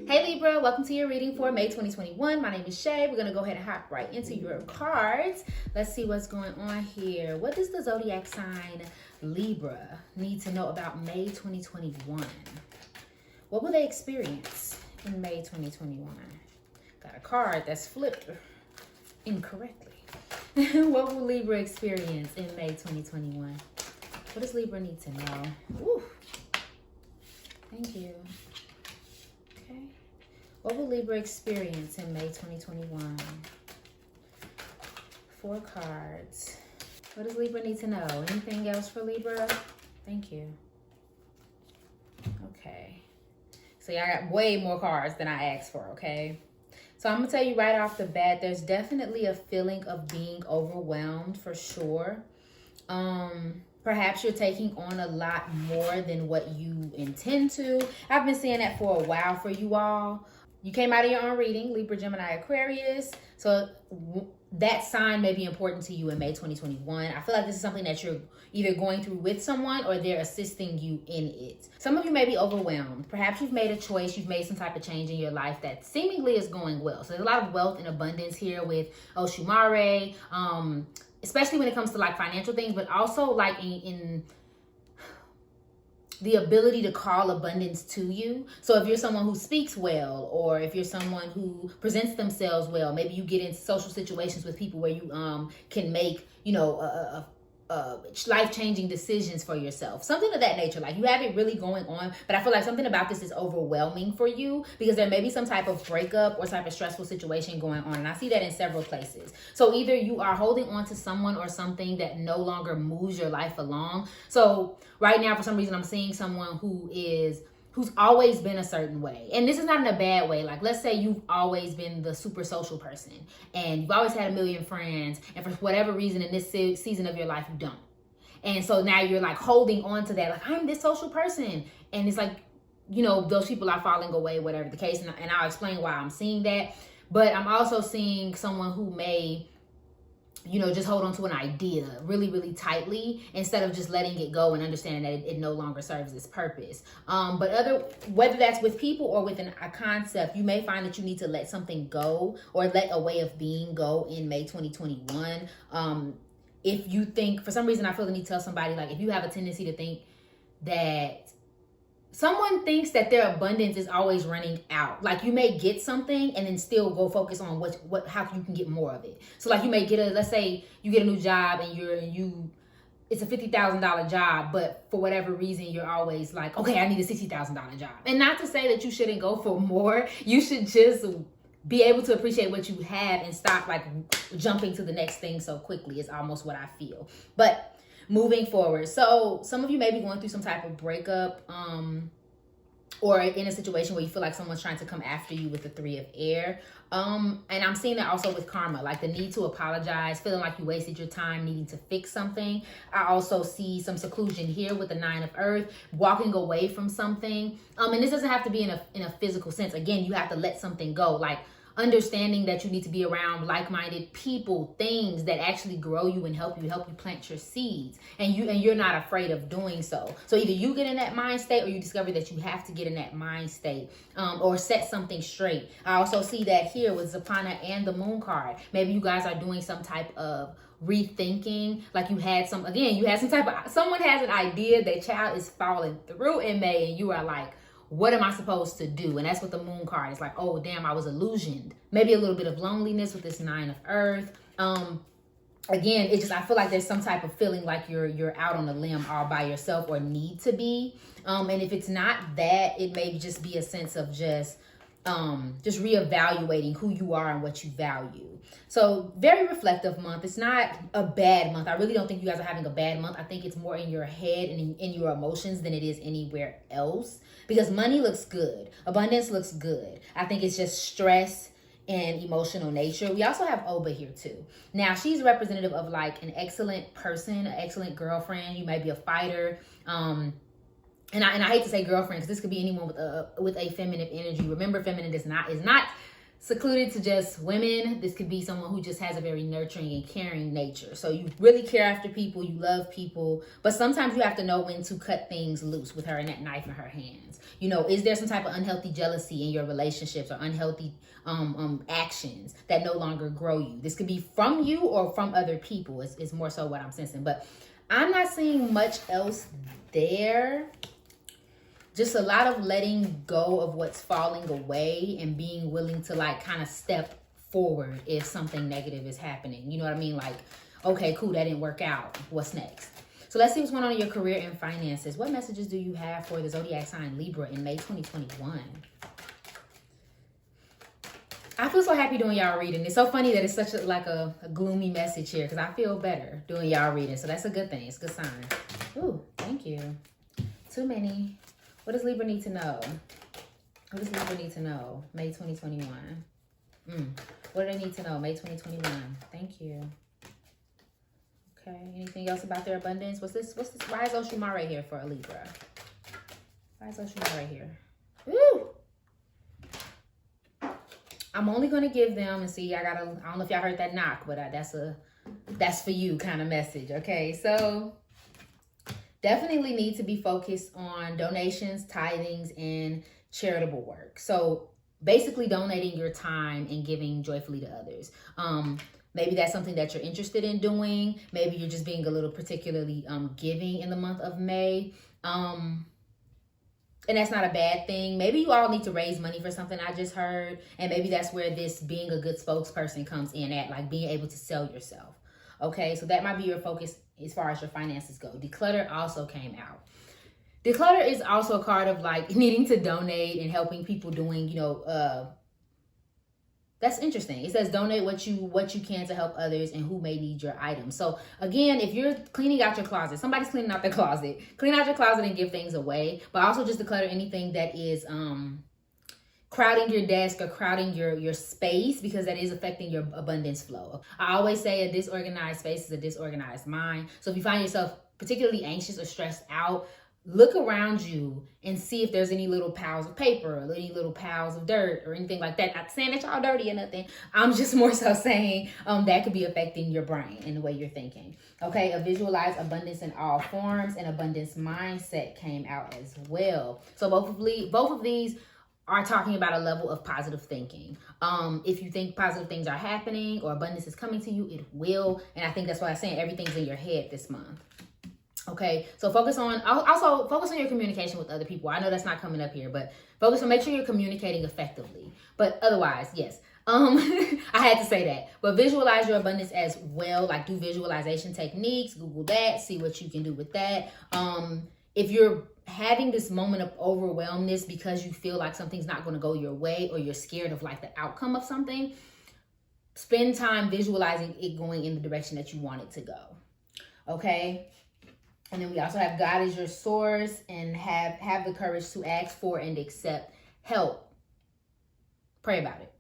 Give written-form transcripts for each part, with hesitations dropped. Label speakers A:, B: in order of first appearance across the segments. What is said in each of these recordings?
A: Hey Libra, welcome to your reading for May 2021. My name is Shay. We're going to go ahead and hop right into your cards. Let's see what's going on here. What does the zodiac sign Libra need to know about May 2021? What will they experience in May 2021? Got a card that's flipped incorrectly. What will Libra experience in May 2021? What does Libra need to know? Ooh. Thank you. Okay. What will Libra experience in May 2021? 4 cards. What does Libra need to know? Anything else for Libra? Thank you. Okay. See, I got way more cards than I asked for, okay? So I'm going to tell you right off the bat, there's definitely a feeling of being overwhelmed for sure. Perhaps you're taking on a lot more than what you intend to. I've been seeing that for a while for you all. You came out of your own reading, Libra, Gemini, Aquarius. So that sign may be important to you in May 2021. I feel like this is something that you're either going through with someone or they're assisting you in it. Some of you may be overwhelmed. Perhaps you've made a choice. You've made some type of change in your life that seemingly is going well. So there's a lot of wealth and abundance here with Oshumare, especially when it comes to like financial things, but also like in the ability to call abundance to you. So if you're someone who speaks well, or if you're someone who presents themselves well, maybe you get in social situations with people where you can make, you know, life-changing decisions for yourself, something of that nature. Like you have it really going on, but I feel like something about this is overwhelming for you because there may be some type of breakup or type of stressful situation going on, and I see that in several places. So either you are holding on to someone or something that no longer moves your life along. So right now, for some reason, I'm seeing someone who's always been a certain way. And this is not in a bad way. Like, let's say you've always been the super social person and you've always had a million friends, and for whatever reason in this season of your life, you don't. And so now you're like holding on to that, like, I'm this social person. And it's like, you know, those people are falling away, whatever the case. And I'll explain why I'm seeing that. But I'm also seeing someone who may, you know, just hold on to an idea really, really tightly instead of just letting it go and understanding that it no longer serves its purpose. But whether that's with people or with a concept, you may find that you need to let something go or let a way of being go in May 2021. If you think, for some reason, I feel the need to tell somebody, like, if you have a tendency to think that someone thinks that their abundance is always running out. Like you may get something and then still go focus on how you can get more of it. So like you may get let's say you get a new job and it's a $50,000 job, but for whatever reason, you're always like, okay, I need a $60,000 job. And not to say that you shouldn't go for more. You should just be able to appreciate what you have and stop like jumping to the next thing so quickly is almost what I feel. But moving forward. So some of you may be going through some type of breakup, or in a situation where you feel like someone's trying to come after you with the 3 of air. And I'm seeing that also with karma, like the need to apologize, feeling like you wasted your time needing to fix something. I also see some seclusion here with the 9 of earth, walking away from something. And this doesn't have to be in a physical sense. Again, you have to let something go. Like understanding that you need to be around like-minded people, things that actually grow you and help you plant your seeds, and you're not afraid of doing so. So either you get in that mind state or you discover that you have to get in that mind state, or set something straight. I also see that here with Zapana and the moon card. Maybe you guys are doing some type of rethinking, like someone has an idea, that child is falling through in May, and you are like, what am I supposed to do? And that's what the moon card is like. Oh, damn, I was illusioned. Maybe a little bit of loneliness with this 9 of earth. Again, I feel like there's some type of feeling like you're out on a limb all by yourself, or need to be. And if it's not that, it may just be a sense of just reevaluating who you are and what you value. So very reflective month. It's not a bad month. I really don't think you guys are having a bad month. I think it's more in your head and in your emotions than it is anywhere else, because money looks good. Abundance looks good. I think it's just stress and emotional nature. We also have Oba here too. Now she's representative of like an excellent person, an excellent girlfriend. You might be a fighter. And I hate to say girlfriend because this could be anyone with a feminine energy. Remember, feminine is not secluded to just women. This could be someone who just has a very nurturing and caring nature. So you really care after people, you love people, but sometimes you have to know when to cut things loose with her and that knife in her hands. You know, is there some type of unhealthy jealousy in your relationships or unhealthy actions that no longer grow you? This could be from you or from other people. It's more so what I'm sensing, but I'm not seeing much else there. Just a lot of letting go of what's falling away and being willing to like kind of step forward if something negative is happening. You know what I mean? Like, okay, cool, that didn't work out. What's next? So let's see what's going on in your career and finances. What messages do you have for the zodiac sign Libra in May 2021? I feel so happy doing y'all reading. It's so funny that it's such a gloomy message here because I feel better doing y'all reading. So that's a good thing. It's a good sign. Ooh, thank you. Too many. What does Libra need to know? What does Libra need to know? May 2021. What do they need to know? May 2021. Thank you. Okay. Anything else about their abundance? What's this? Why is Oshuma right here for a Libra? Why is Oshuma right here? Woo! I'm only going to give them, and see, I don't know if y'all heard that knock, but that's for you kind of message. Okay. So definitely need to be focused on donations, tithings, and charitable work. So basically donating your time and giving joyfully to others. Maybe that's something that you're interested in doing. Maybe you're just being a little particularly giving in the month of May. And that's not a bad thing. Maybe you all need to raise money for something I just heard. And maybe that's where this being a good spokesperson comes in at, like being able to sell yourself. Okay, so that might be your focus as far as your finances go. Declutter also came out. Declutter is also a card of like needing to donate and helping people doing, that's interesting. It says donate what you can to help others and who may need your items. So again, if you're cleaning out your closet, somebody's cleaning out their closet, clean out your closet and give things away, but also just declutter anything that is crowding your desk or crowding your space, because that is affecting your abundance flow. I always say a disorganized space is a disorganized mind. So if you find yourself particularly anxious or stressed out, look around you and see if there's any little piles of paper or any little piles of dirt or anything like that. Not saying that y'all dirty or nothing. I'm just more so saying that could be affecting your brain and the way you're thinking. Okay, a visualize abundance in all forms and abundance mindset came out as well. So both of these are talking about a level of positive thinking. If you think positive things are happening or abundance is coming to you, it will. And I think that's why I'm saying everything's in your head this month. Okay, so focus on your communication with other people. I know that's not coming up here, but make sure you're communicating effectively. But otherwise, yes. I had to say that. But visualize your abundance as well. Like do visualization techniques, Google that, see what you can do with that. If you're having this moment of overwhelmness because you feel like something's not going to go your way or you're scared of like the outcome of something, spend time visualizing it going in the direction that you want it to go. Okay? And then we also have God is your source and have the courage to ask for and accept help. Pray about it.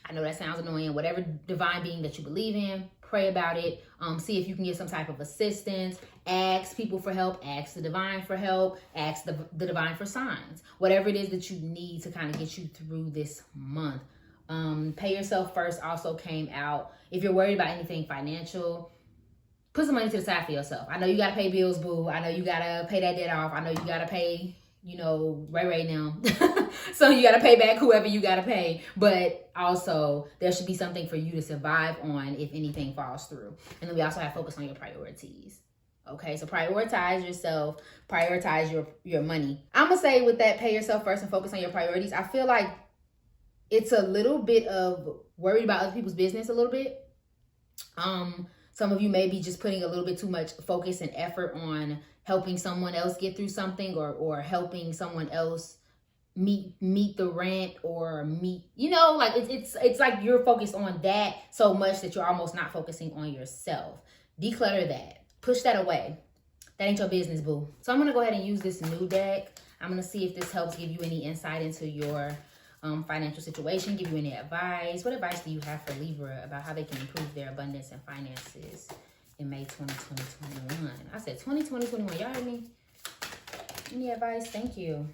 A: I know that sounds annoying. Whatever divine being that you believe in, pray about it. See if you can get some type of assistance. Ask people for help. Ask the divine for help. Ask the divine for signs. Whatever it is that you need to kind of get you through this month. Pay yourself first also came out. If you're worried about anything financial, put some money to the side for yourself. I know you got to pay bills, boo. I know you got to pay that debt off. I know you got to pay, Ray now. So you got to pay back whoever you got to pay. But also, there should be something for you to survive on if anything falls through. And then we also have focus on your priorities. Okay, so prioritize yourself. Prioritize your money. I'm going to say with that, pay yourself first and focus on your priorities. I feel like it's a little bit of worried about other people's business a little bit. Some of you may be just putting a little bit too much focus and effort on helping someone else get through something or helping someone else meet the rent or it's like you're focused on that so much that you're almost not focusing on yourself. Declutter that. Push that away. That ain't your business, boo. So I'm going to go ahead and use this new deck. I'm going to see if this helps give you any insight into your financial situation, give you any advice. What advice do you have for Libra about how they can improve their abundance and finances in May 2021? I said 2021. Y'all heard me? Any advice? Thank you.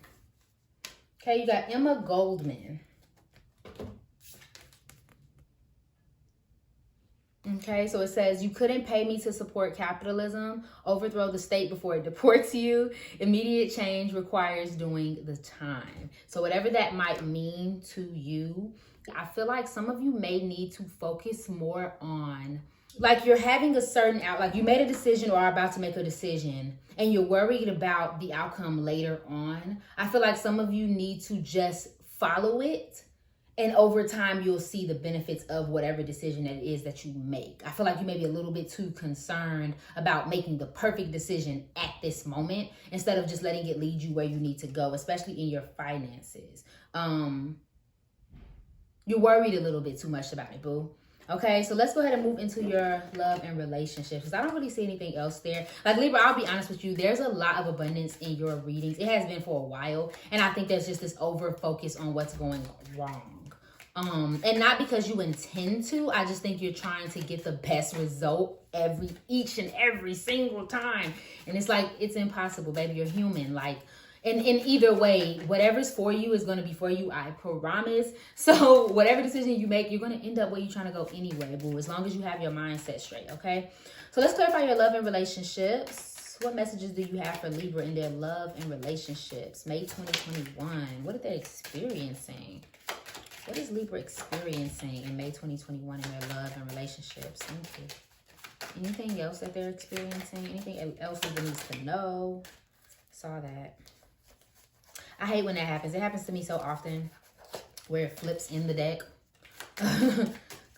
A: Okay, you got Emma Goldman. Okay, so it says, you couldn't pay me to support capitalism, overthrow the state before it deports you. Immediate change requires doing the time. So whatever that might mean to you, I feel like some of you may need to focus more on, like, you're having a certain like you made a decision or are about to make a decision and you're worried about the outcome later on. I feel like some of you need to just follow it, and over time you'll see the benefits of whatever decision that it is that you make. I feel like you may be a little bit too concerned about making the perfect decision at this moment instead of just letting it lead you where you need to go, especially in your finances. You're worried a little bit too much about it, boo. Okay, so let's go ahead and move into your love and relationships, because I don't really see anything else there. Like, Libra, I'll be honest with you, there's a lot of abundance in your readings. It has been for a while, and I think there's just this over focus on what's going wrong. And not because you intend to, I just think you're trying to get the best result each and every single time. And it's like, it's impossible, baby. You're human. Like, and in either way, whatever's for you is going to be for you, I promise. So whatever decision you make, you're going to end up where you're trying to go anyway, boo, as long as you have your mindset straight, okay? So let's clarify your love and relationships. What messages do you have for Libra in their love and relationships? May 2021. What are they experiencing? What is Libra experiencing in May 2021 in their love and relationships? Thank you. Anything else that they're experiencing? Anything else Libra needs to know? Saw that. I hate when that happens. It happens to me so often where it flips in the deck.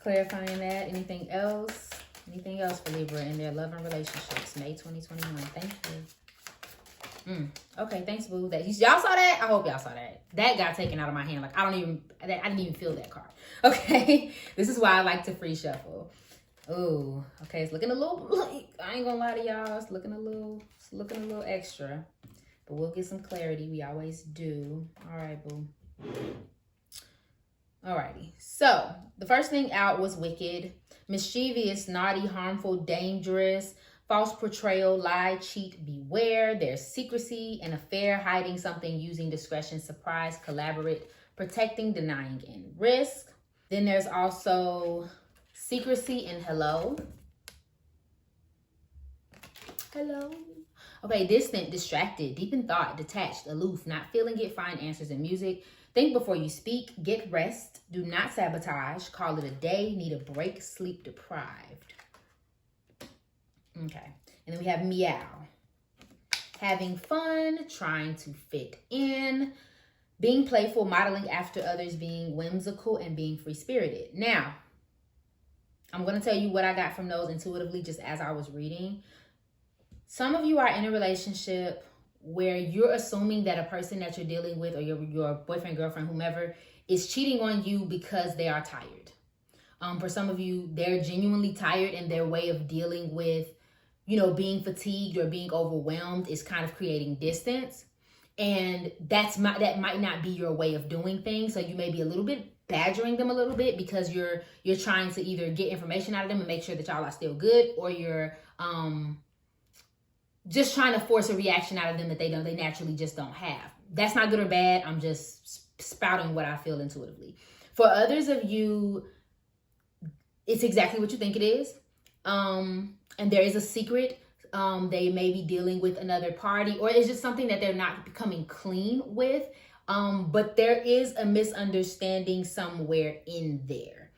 A: Clarifying that. Anything else? Anything else for Libra in their love and relationships? May 2021. Thank you. Okay, thanks, boo. Y'all saw that? I hope y'all saw that. That got taken out of my hand. Like, I didn't even feel that card. Okay? This is why I like to free shuffle. Oh, okay. It's looking a little, I ain't gonna lie to y'all. It's looking a little extra. But we'll get some clarity. We always do. All right, boo. Alrighty. So, the first thing out was wicked. Mischievous, naughty, harmful, dangerous, false portrayal, lie, cheat, beware. There's secrecy, an affair, hiding something, using discretion, surprise, collaborate, protecting, denying, and risk. Then there's also secrecy and hello. Hello. Okay, distant, distracted, deep in thought, detached, aloof, not feeling it, find answers in music. Think before you speak, get rest, do not sabotage, call it a day, need a break, sleep deprived. Okay, and then we have meow. Having fun, trying to fit in, being playful, modeling after others, being whimsical, and being free-spirited. Now, I'm going to tell you what I got from those intuitively just as I was reading. Some of you are in a relationship where you're assuming that a person that you're dealing with, or your boyfriend, girlfriend, whomever, is cheating on you because they are tired. For some of you, they're genuinely tired, and their way of dealing with, being fatigued or being overwhelmed is kind of creating distance. And that might not be your way of doing things. So you may be a little bit badgering them a little bit because you're trying to either get information out of them and make sure that y'all are still good, or you're just trying to force a reaction out of them that they naturally just don't have. That's not good or bad. I'm just spouting what I feel intuitively. For others of you, it's exactly what you think it is. And there is a secret. They may be dealing with another party, or it's just something that they're not becoming clean with. But there is a misunderstanding somewhere in there.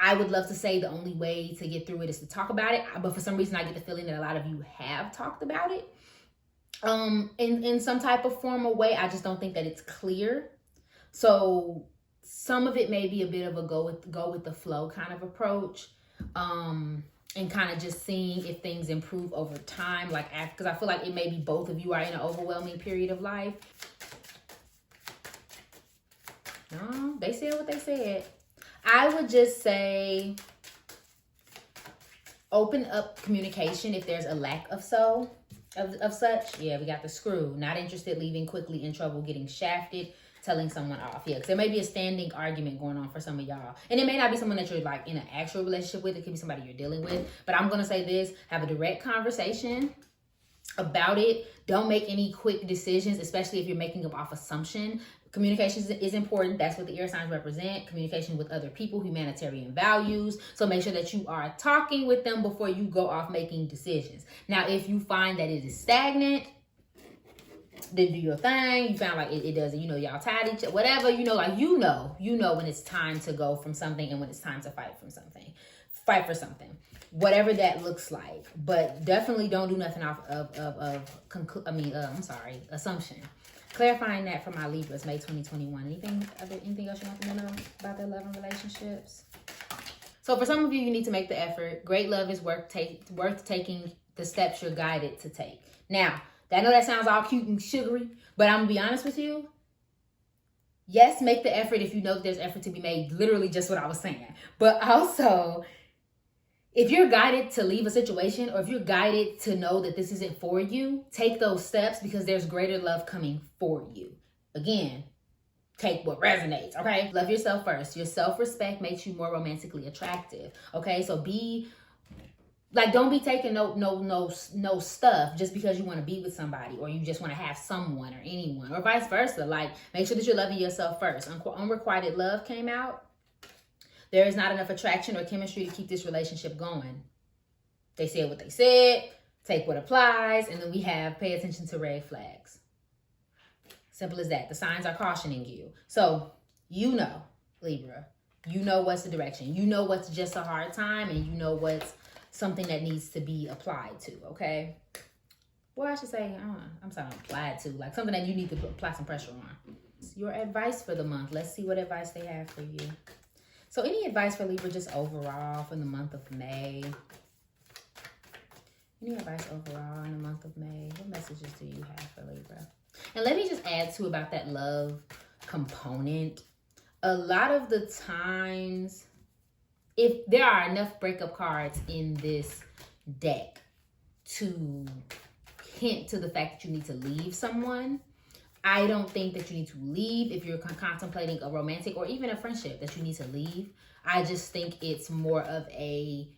A: I would love to say the only way to get through it is to talk about it. But for some reason, I get the feeling that a lot of you have talked about it in some type of form or way. I just don't think that it's clear. So some of it may be a bit of a go with the flow kind of approach. And kind of just seeing if things improve over time. Because I feel like it may be both of you are in an overwhelming period of life. No, they said what they said. I would just say open up communication if there's a lack of such. Yeah, we got the screw. Not interested, leaving quickly, in trouble, getting shafted, telling someone off. Yeah, because there may be a standing argument going on for some of y'all. And it may not be someone that you're in an actual relationship with. It could be somebody you're dealing with. But I'm going to say this. Have a direct conversation. about it. Don't make any quick decisions, especially if you're making them off assumption. Communication is important. That's what the air signs represent. Communication with other people, humanitarian values. So make sure that you are talking with them before you go off making decisions. Now, if you find that it is stagnant, then do your thing. You found like it doesn't, y'all tied each other, whatever, like you know when it's time to go from something and when it's time to fight for something, whatever that looks like. But definitely don't do nothing off of assumption. Clarifying that for my Libras, May 2021. Anything else you want to know about their love and relationships? So for some of you need to make the effort. Great love is worth taking the steps you're guided to take. Now, I know that sounds all cute and sugary, but I'm going to be honest with you. Yes, make the effort if you know that there's effort to be made. Literally just what I was saying. But also, if you're guided to leave a situation, or if you're guided to know that this isn't for you, take those steps because there's greater love coming for you. Again, take what resonates, okay? Love yourself first. Your self-respect makes you more romantically attractive, okay? So don't be taking no stuff just because you want to be with somebody or you just want to have someone or anyone, or vice versa. Like, make sure that you're loving yourself first. Unrequited love came out. There is not enough attraction or chemistry to keep this relationship going. They said what they said, take what applies, and then we have pay attention to red flags. Simple as that. The signs are cautioning you. So, Libra, what's the direction. You know what's just a hard time, and you know what's something that needs to be applied to, okay? Well, I should say, I'm sorry, applied to, like something that you need to apply some pressure on. Your advice for the month. Let's see what advice they have for you. So any advice for Libra just overall for the month of May? Any advice overall in the month of May? What messages do you have for Libra? And let me just add too about that love component. A lot of the times, if there are enough breakup cards in this deck to hint to the fact that you need to leave someone, I don't think that you need to leave if you're contemplating a romantic or even a friendship that you need to leave. I just think it's more of a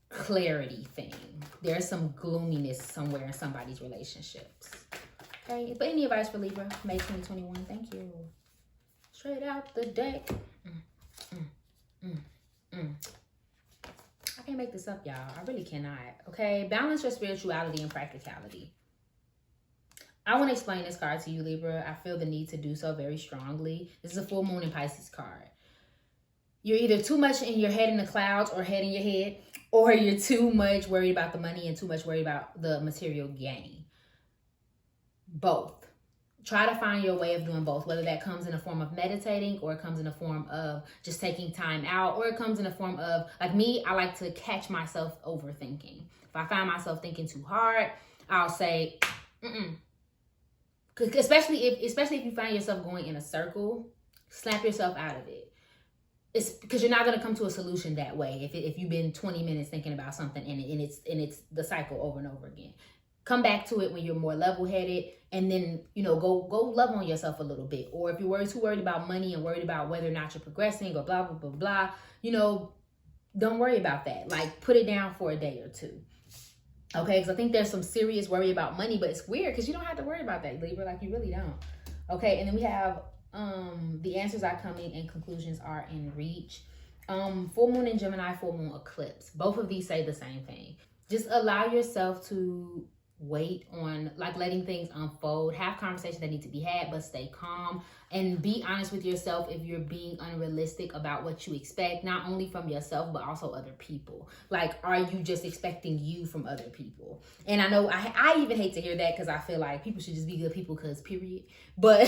A: clarity thing. There's some gloominess somewhere in somebody's relationships. Okay, but any advice for Libra, May 2021? Thank you. Straight out the deck. I can't make this up, y'all. I really cannot. Okay, balance your spirituality and practicality. I want to explain this card to you, Libra. I feel the need to do so very strongly. This is a full moon in Pisces card. You're either too much in your head in the clouds or head in your head, or you're too much worried about the money and too much worried about the material gain. Both. Try to find your way of doing both, whether that comes in a form of meditating or it comes in a form of just taking time out, or it comes in a form of, like me, I like to catch myself overthinking. If I find myself thinking too hard, I'll say, Especially if you find yourself going in a circle, snap yourself out of it. It's because you're not going to come to a solution that way if you've been 20 minutes thinking about something and it's the cycle over and over again. Come back to it when you're more level-headed, and then, go love on yourself a little bit. Or if you're too worried about money and worried about whether or not you're progressing or blah, blah, blah, blah, don't worry about that. Like, put it down for a day or two. Okay, because I think there's some serious worry about money, but it's weird because you don't have to worry about that, Libra. Like, you really don't. Okay, and then we have the answers are coming and conclusions are in reach. Full moon in Gemini, full moon eclipse. Both of these say the same thing. Just allow yourself to wait on, like, letting things unfold. Have conversations that need to be had, but stay calm and be honest with yourself if you're being unrealistic about what you expect, not only from yourself but also other people. Like, are you just expecting you from other people? And I know I even hate to hear that because I feel like people should just be good people because period. But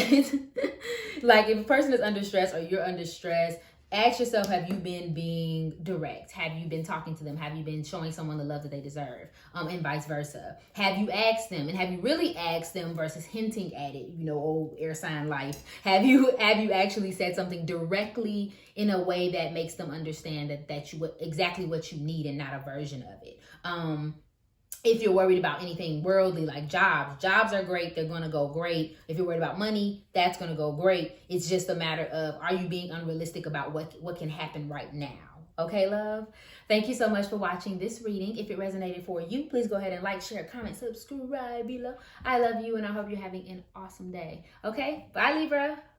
A: like, if a person is under stress or you're under stress, ask yourself, have you been being direct? Have you been talking to them? Have you been showing someone the love that they deserve? And vice versa. Have you asked them? And have you really asked them versus hinting at it? Old air sign life. Have you actually said something directly in a way that makes them understand that you exactly what you need and not a version of it? If you're worried about anything worldly, like jobs are great. They're going to go great. If you're worried about money, that's going to go great. It's just a matter of, are you being unrealistic about what can happen right now? Okay, love? Thank you so much for watching this reading. If it resonated for you, please go ahead and like, share, comment, subscribe below. I love you, and I hope you're having an awesome day. Okay? Bye, Libra.